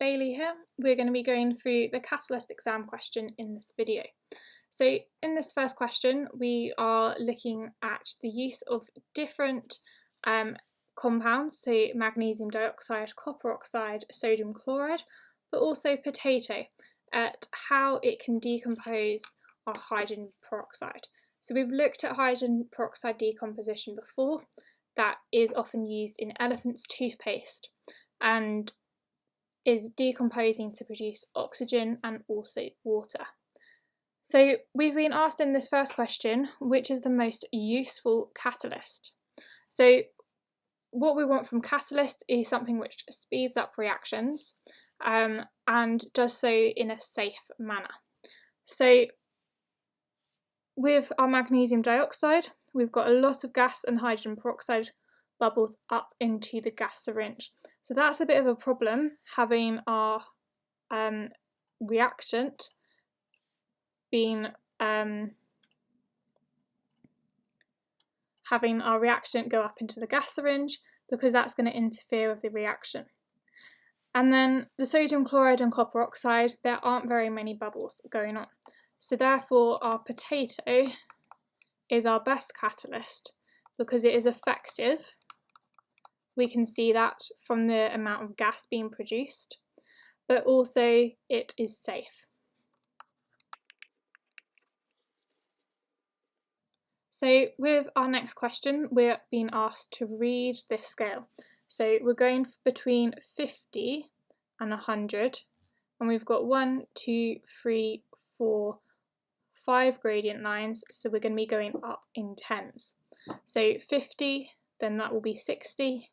Bailey here. We're going to be going through the catalyst exam question in this video. So in this first question, we are looking at the use of different compounds, so magnesium dioxide, copper oxide, sodium chloride, but also potato, at how it can decompose our hydrogen peroxide. So we've looked at hydrogen peroxide decomposition before. That is often used in elephant's toothpaste and is decomposing to produce oxygen and also water. So we've been asked in this first question, which is the most useful catalyst? So what we want from catalyst is something which speeds up reactions and does so in a safe manner. So with our magnesium dioxide, we've got a lot of gas and hydrogen peroxide bubbles up into the gas syringe. So that's a bit of a problem, having our reactant go up into the gas syringe, because that's going to interfere with the reaction. And then the sodium chloride and copper oxide, there aren't very many bubbles going on. So therefore our potato is our best catalyst because it is effective. We can see that from the amount of gas being produced, but also it is safe. So with our next question, we're being asked to read this scale. So we're going between 50 and 100, and we've got 1, 2, 3, 4, 5 gradient lines, so we're going to be going up in tens. So 50, then that will be 60,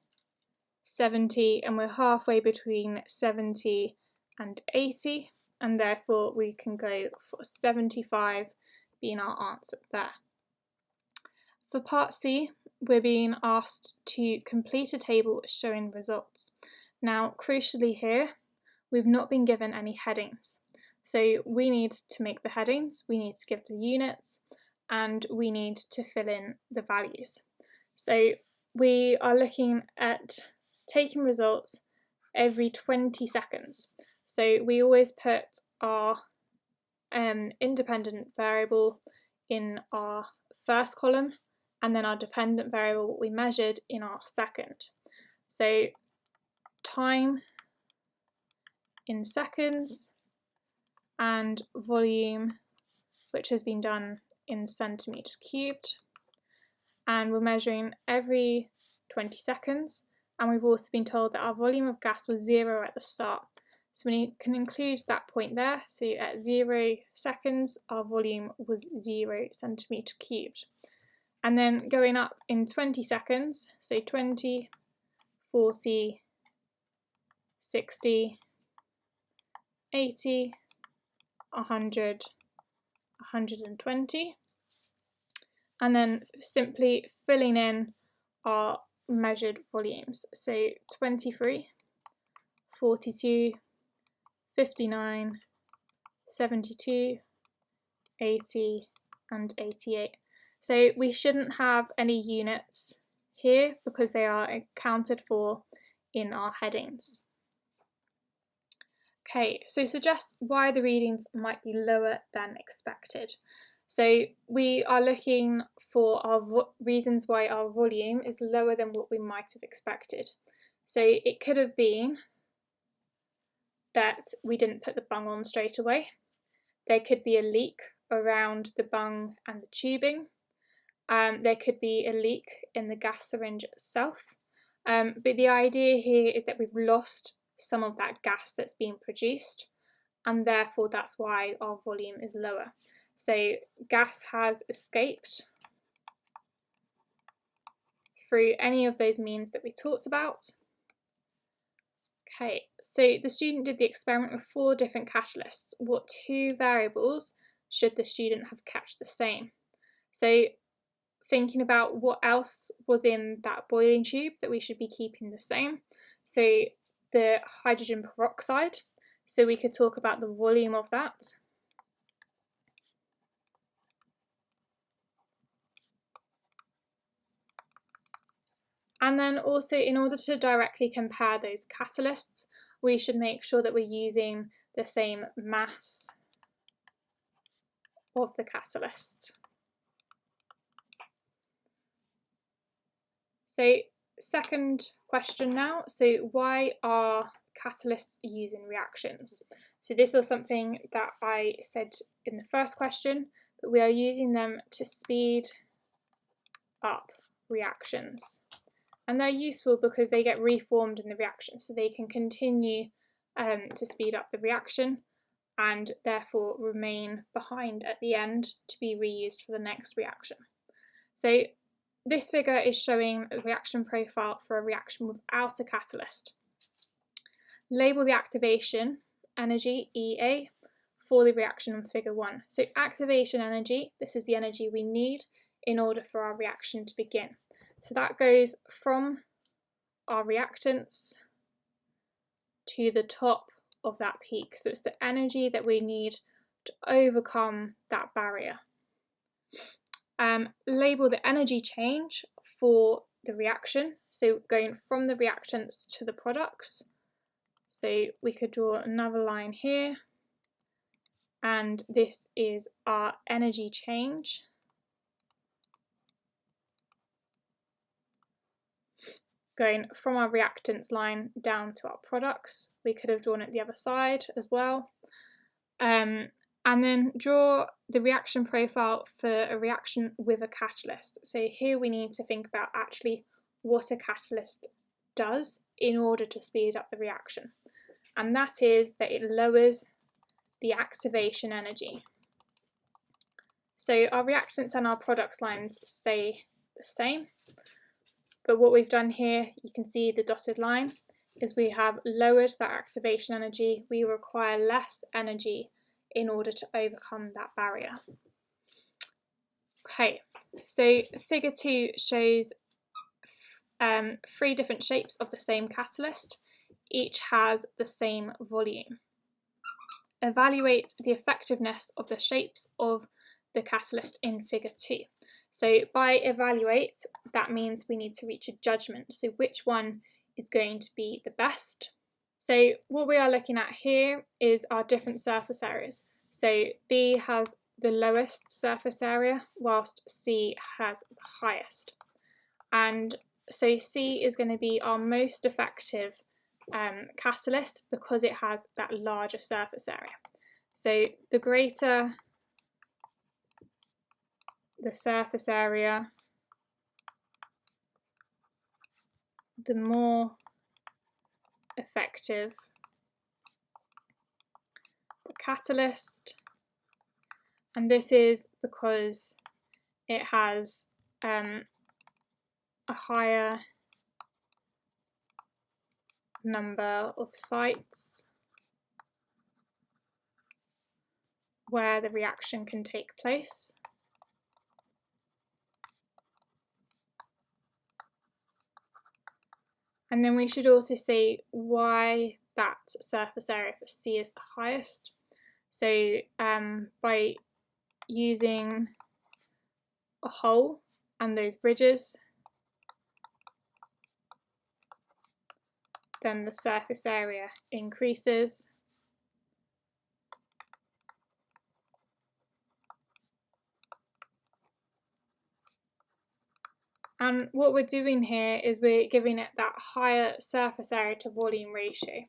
70, and we're halfway between 70 and 80, and therefore we can go for 75 being our answer there. For part C, we're being asked to complete a table showing results. Now, crucially here, we've not been given any headings. So we need to make the headings, we need to give the units, and we need to fill in the values. So we are looking at taking results every 20 seconds. So we always put our independent variable in our first column, and then our dependent variable, what we measured, in our second. So time in seconds and volume, which has been done in centimetres cubed. And we're measuring every 20 seconds. And we've also been told that our volume of gas was 0 at the start. So we can include that point there. So at 0 seconds, our volume was 0 centimetre cubed. And then going up in 20 seconds, so 20, 40, 60, 80, 100, 120, and then simply filling in our measured volumes. So 23, 42, 59, 72, 80, and 88. So we shouldn't have any units here because they are accounted for in our headings. Okay, so suggest why the readings might be lower than expected. So we are looking for our reasons why our volume is lower than what we might have expected. So it could have been that we didn't put the bung on straight away. There could be a leak around the bung and the tubing. There could be a leak in the gas syringe itself. But the idea here is that we've lost some of that gas that's being produced, and therefore that's why our volume is lower. So gas has escaped through any of those means that we talked about. Okay, so the student did the experiment with 4 different catalysts. What 2 variables should the student have kept the same? So thinking about what else was in that boiling tube that we should be keeping the same. So the hydrogen peroxide, so we could talk about the volume of that. And then also, in order to directly compare those catalysts, we should make sure that we're using the same mass of the catalyst. So second question now, so why are catalysts used in reactions? So this was something that I said in the first question, but we are using them to speed up reactions. And they're useful because they get reformed in the reaction, so they can continue to speed up the reaction and therefore remain behind at the end to be reused for the next reaction. So this figure is showing a reaction profile for a reaction without a catalyst. Label the activation energy, EA, for the reaction in figure 1. So activation energy, this is the energy we need in order for our reaction to begin. So that goes from our reactants to the top of that peak. So it's the energy that we need to overcome that barrier. Label the energy change for the reaction, so going from the reactants to the products. So we could draw another line here, and this is our energy change. Going from our reactants line down to our products. We could have drawn it the other side as well. And then draw the reaction profile for a reaction with a catalyst. So here we need to think about actually what a catalyst does in order to speed up the reaction. And that is that it lowers the activation energy. So our reactants and our products lines stay the same. But what we've done here, you can see the dotted line, is we have lowered that activation energy. We require less energy in order to overcome that barrier. Okay, so figure 2 shows 3 different shapes of the same catalyst. Each has the same volume. Evaluate the effectiveness of the shapes of the catalyst in figure 2. So by evaluate, that means we need to reach a judgment. So which one is going to be the best? So what we are looking at here is our different surface areas. So B has the lowest surface area, whilst C has the highest. And so C is going to be our most effective catalyst because it has that larger surface area. So the greater the surface area, the more effective the catalyst, and this is because it has a higher number of sites where the reaction can take place. And then we should also say why that surface area for C is the highest. So by using a hole and those bridges, then the surface area increases. And what we're doing here is we're giving it that higher surface area to volume ratio.